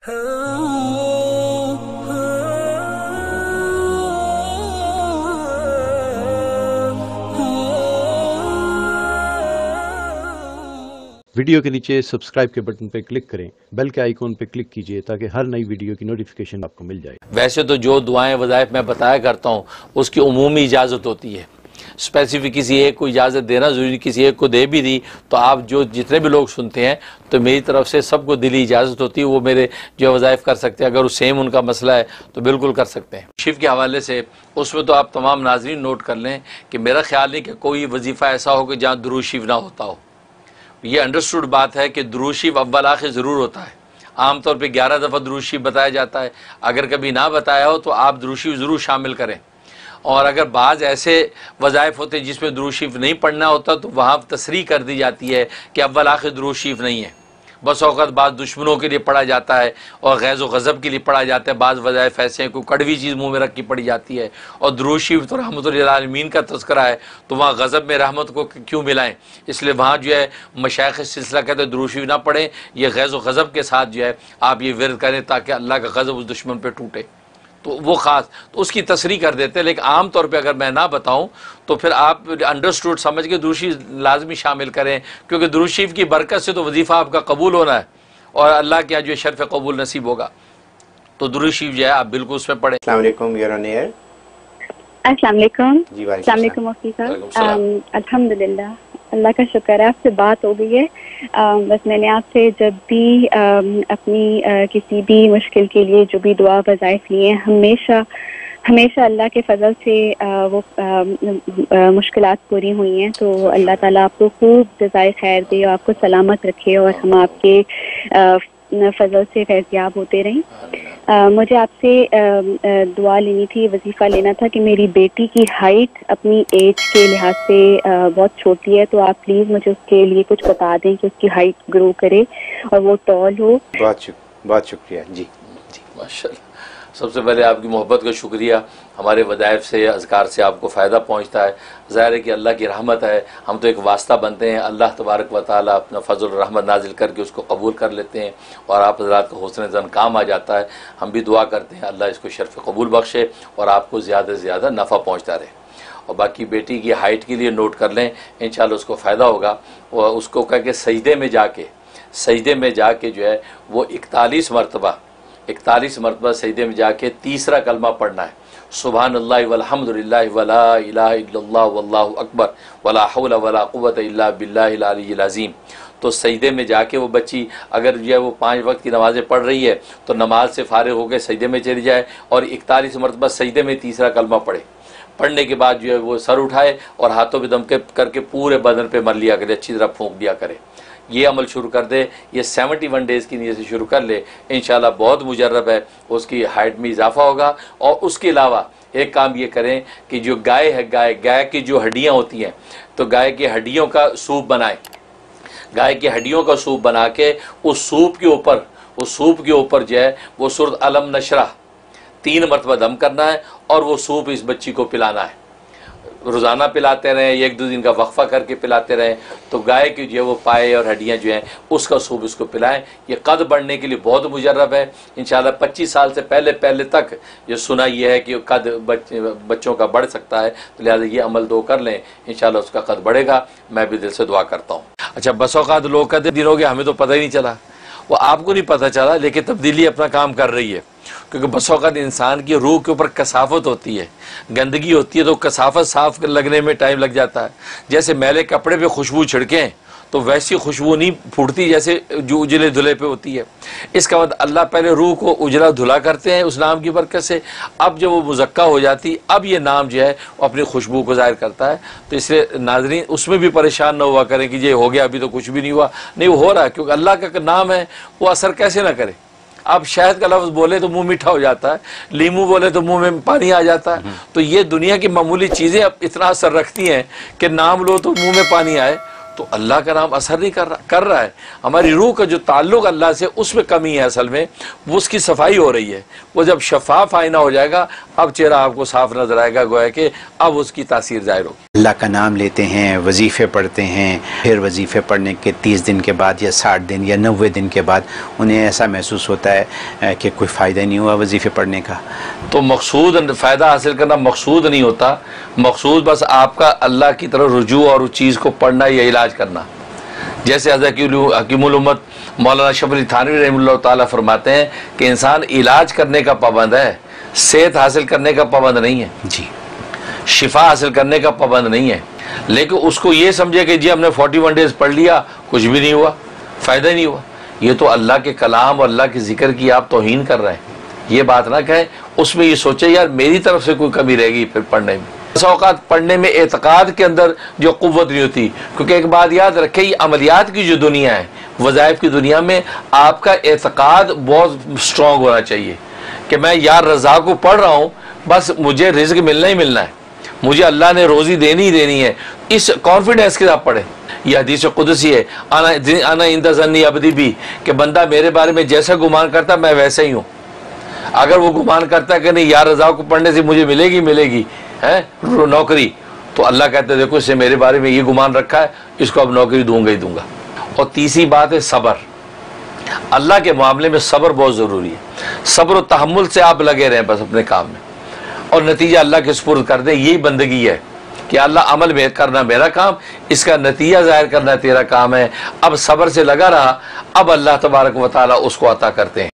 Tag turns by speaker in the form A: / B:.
A: Video के नीचे subscribe के बटन पे क्लिक करें, बेल के आइकॉन पे क्लिक कीजिए ताकि हर नई वीडियो की नोटिफिकेशन आपको मिल जाए।
B: वैसे तो जो दुआएं वज़ाइफ मैं बताया करता हूँ उसकी उमूमी इजाज़त होती है, स्पेसिफिक किसी एक को इजाज़त देना ज़रूरी, किसी एक को दे भी दी तो आप जो जितने भी लोग सुनते हैं तो मेरी तरफ से सबको दिली इजाज़त होती है, वो मेरे जो वज़ाइफ कर सकते हैं। अगर वो सेम उनका मसला है तो बिल्कुल कर सकते हैं। शिफ के हवाले से उसमें तो आप तमाम नाज़रीन नोट कर लें कि मेरा ख्याल नहीं कि कोई वजीफ़ा ऐसा हो कि जहाँ दुरूद शरीफ ना होता हो। ये अंडरस्टूड बात है कि दुरूद शरीफ अव्वल आखिर ज़रूर होता है। आमतौर पे 11 दफ़ा दुरूद शरीफ बताया जाता है। अगर कभी ना बताया हो तो आप दुरूद शरीफ ज़रूर शामिल करें। और अगर बाज़ ऐसे वज़ाइफ होते हैं जिसमें दुरूद शरीफ नहीं पढ़ना होता तो वहाँ तसरीह कर दी जाती है कि अव्वल आखिर दुरूद शरीफ नहीं है। बस औक़त बाद दुश्मनों के लिए पढ़ा जाता है और गैज़ व गज़ब के लिए पढ़ा जाता है। बाज़ वज़ाइफ ऐसे हैं, कोई कड़वी चीज़ मुँह में रख के पढ़ी जाती है। और दुरूद शरीफ तो रहमतुल्लिल आलमीन का तज़किरा है तो वहाँ गज़ब में रहमत को क्यों मिलाएं। इसलिए वहाँ जो है मशाइख़ सिलसिला कहते हैं दुरूद शरीफ ना पढ़ें, ये गैज़ व गज़ब के साथ जो है आप ये विर्द करें ताकि अल्लाह का गज़ब उस दुश्मन पर टूटे। तो वो ख़ास तो उसकी तसरीह कर देते हैं। लेकिन आम तौर पे अगर मैं ना बताऊं तो फिर आप अंडरस्टूड समझ के दुरूद शरीफ लाजमी शामिल करें, क्योंकि दुरूद शरीफ की बरकत से तो वजीफ़ा आपका कबूल होना है और अल्लाह के जो शर्फ़ कबूल नसीब होगा। तो दुरूद शरीफ जो है आप बिल्कुल उसमें पढ़ें।
C: अस्सलाम वालेकुम, you're on air।
D: अस्सलाम वालेकुम।
C: जी वालेकुम
D: मुफ्ती साहब, अल्हम्दुलिल्लाह अल्लाह का शुक्र है आपसे बात हो गई है। बस मैंने आपसे जब भी अपनी किसी भी मुश्किल के लिए जो भी दुआ वज़ाइफ लिए हमेशा अल्लाह के फजल से वो मुश्किलात पूरी हुई हैं। तो अल्लाह ताला आपको खूब जज़ाए खैर दे और आपको सलामत रखे और हम आपके फजल से फैज़याब होते रहें। मुझे आपसे दुआ लेनी थी, वजीफ़ा लेना था कि मेरी बेटी की हाइट अपनी एज के लिहाज से बहुत छोटी है, तो आप प्लीज़ मुझे उसके लिए कुछ बता दें कि उसकी हाइट ग्रो करे और वो टॉल हो।
C: बहुत शुक्रिया जी।
B: जी माशाल्लाह। सबसे पहले आपकी मोहब्बत का शुक्रिया। हमारे वज़ाइफ से अज़कार से आपको फ़ायदा पहुँचता है। ज़ाहिर है कि अल्लाह की रहमत है, हम तो एक वास्ता बनते हैं। अल्लाह तबारक व तआला अपना फ़ज़ल रहमत नाजिल करके उसको कबूल कर लेते हैं और आप हज़रात का हुस्न ज़न काम आ जाता है। हम भी दुआ करते हैं अल्लाह इसको शर्फ़ कबूल बख्शे और आपको ज़्यादा से ज़्यादा नफ़ा पहुँचता रहे। और बाकी बेटी की हाइट के लिए नोट कर लें, इंशाअल्लाह उसको फ़ायदा होगा। और उसको कह के सजदे में जाके जो है वो 41 मरतबा सजदे में जाके तीसरा कलमा पढ़ना है, सुबहानल्लाहि वल्हम्दुलिल्लाहि वला इलाहा इल्लल्लाह वल्लाहु अकबर वला हौला वला कुव्वता इल्ला बिल्लाहिल अलिय्यिल अज़ीम। तो सजदे में जाके वो बच्ची अगर जो है वो 5 वक्त की नमाज़ें पढ़ रही है तो नमाज से फारिग होकर सजदे में चली जाए और 41 मरतबा सजदे में तीसरा कलमा पढ़ने के बाद जो है वो सर उठाए और हाथों पे दम करके पूरे बदन पे मर लिया करे, अच्छी तरह फूंक दिया करे। ये अमल शुरू कर दे। ये 71 डेज़ की नीयत से शुरू कर ले, इंशाल्लाह बहुत मुजर्रब है, उसकी हाइट में इजाफा होगा। और उसके अलावा एक काम ये करें कि जो गाय है, गाय की जो हड्डियाँ होती हैं तो गाय की हड्डियों का सूप बनाएं। गाय की हड्डियों का सूप बना के उस सूप के ऊपर जो है वो सूरत अलम नशरा 3 मरतबा दम करना है और वो सूप इस बच्ची को पिलाना है। रोज़ाना पिलाते रहें, 1-2 दिन का वक्फा करके पिलाते रहें तो गाय की जो है वो पाए और हड्डियाँ जो हैं उसका सूप इसको पिलाएं। ये कद बढ़ने के लिए बहुत मुजर्रब है। इंशाल्लाह 25 साल से पहले तक ये सुना ये है कि कद बच्चों का बढ़ सकता है, तो लिहाजा ये अमल 2 कर लें, इंशाल्लाह उसका कद बढ़ेगा। मैं भी दिल से दुआ करता हूँ। अच्छा, बस औक़ात लोग कहते दिन हो गया हमें तो पता ही नहीं चला, वो आपको नहीं पता चला लेकिन तब्दीली अपना काम कर रही है। क्योंकि बस औक़ात इंसान की रूह के ऊपर कसाफत होती है, गंदगी होती है, तो कसाफत साफ लगने में टाइम लग जाता है। जैसे मैले कपड़े पे खुशबू छिड़कें तो वैसी खुशबू नहीं फूटती जैसे जो उजले धुले पे होती है। इसका मतलब अल्लाह पहले रूह को उजला धुला करते हैं उस नाम की बरकत से, अब जब वो मुज़क्का हो जाती अब ये नाम जो है वो अपनी खुशबू को ज़ाहिर करता है। तो इसलिए नाज़रीन उसमें भी परेशान न हुआ करें कि ये हो गया अभी तो कुछ भी नहीं हुआ, नहीं वो हो रहा है, क्योंकि अल्लाह का नाम है, वो असर कैसे ना करे। आप शहद का लफ्ज़ बोले तो मुंह मीठा हो जाता है, लीमू बोले तो मुंह में पानी आ जाता है। तो ये दुनिया की मामूली चीज़ें अब इतना असर रखती हैं कि नाम लो तो मुंह में पानी आए, तो अल्लाह का नाम असर नहीं कर रहा है। हमारी रूह का जो ताल्लुक अल्लाह से, उसमें कमी है असल में, वो उसकी सफाई हो रही है। वो जब शफाफ आईना हो जाएगा, अब चेहरा आपको साफ नजर आएगा, गोया कि अब उसकी तासीर जाहिर होगी।
C: अल्लाह का नाम लेते हैं, वजीफ़े पढ़ते हैं, फिर वजीफ़े पढ़ने के 30 दिन के बाद या 60 दिन या 90 दिन के बाद उन्हें ऐसा महसूस होता है कि कोई फ़ायदा नहीं हुआ वजीफ़े पढ़ने का।
B: तो मकसूद फ़ायदा हासिल करना मकसूद नहीं होता। मकसूद बस आपका अल्लाह की तरफ रुजू और उस चीज़ को पढ़ना या इलाज करना। जैसे हकीमुल उम्मत मौलाना शबली थानवी रहमतुल्लाह ताला फरमाते हैं कि इंसान इलाज करने का पाबंद है, सेहत हासिल करने का पाबंद नहीं है
C: जी,
B: शिफा हासिल करने का पाबंद नहीं है। लेकिन उसको ये समझे कि जी हमने 41 डेज पढ़ लिया, कुछ भी नहीं हुआ, फ़ायदा ही नहीं हुआ। ये तो अल्लाह के कलाम और अल्लाह के जिक्र की आप तौहीन कर रहे हैं। ये बात ना कहें, उसमें ये सोचे यार मेरी तरफ से कोई कमी रहेगी फिर पढ़ने में। औक़ात पढ़ने में एतक़ाद के अंदर जो क़ुव्वत नहीं होती, क्योंकि एक बात याद रखें, ये अमलियात की जो दुनिया है, वज़ाइफ की दुनिया में आपका एतक़ाद बहुत स्ट्रॉन्ग होना चाहिए कि मैं यार रज़ा को पढ़ रहा हूँ, बस मुझे रिज़्क़ मिलना ही मिलना है, मुझे अल्लाह ने रोज़ी देनी ही देनी है। इस कॉन्फिडेंस के साथ पढ़े। यह हदीस कुदसी है, आना इंदा ज़न्नी अब्दी भी, कि बंदा मेरे बारे में जैसा गुमान करता मैं वैसे ही हूँ। अगर वो गुमान करता है कि नहीं यार रज़ा को पढ़ने से मुझे मिलेगी है नौकरी, तो अल्लाह कहते हैं देखो इससे मेरे बारे में ये गुमान रखा है, इसको अब नौकरी दूंगा ही दूंगा। और तीसरी बात है सब्र। अल्लाह के मामले में सब्र बहुत ज़रूरी है। सब्र और तहम्मुल से आप लगे रहें बस अपने काम में, और नतीजा अल्लाह के सुपुर्द कर दें। यही बंदगी है कि अल्लाह अमल में करना मेरा काम, इसका नतीजा ज़ाहिर करना तेरा काम है। अब सब्र से लगा रहा, अब अल्लाह तबारक व तआला उसको अता करते हैं।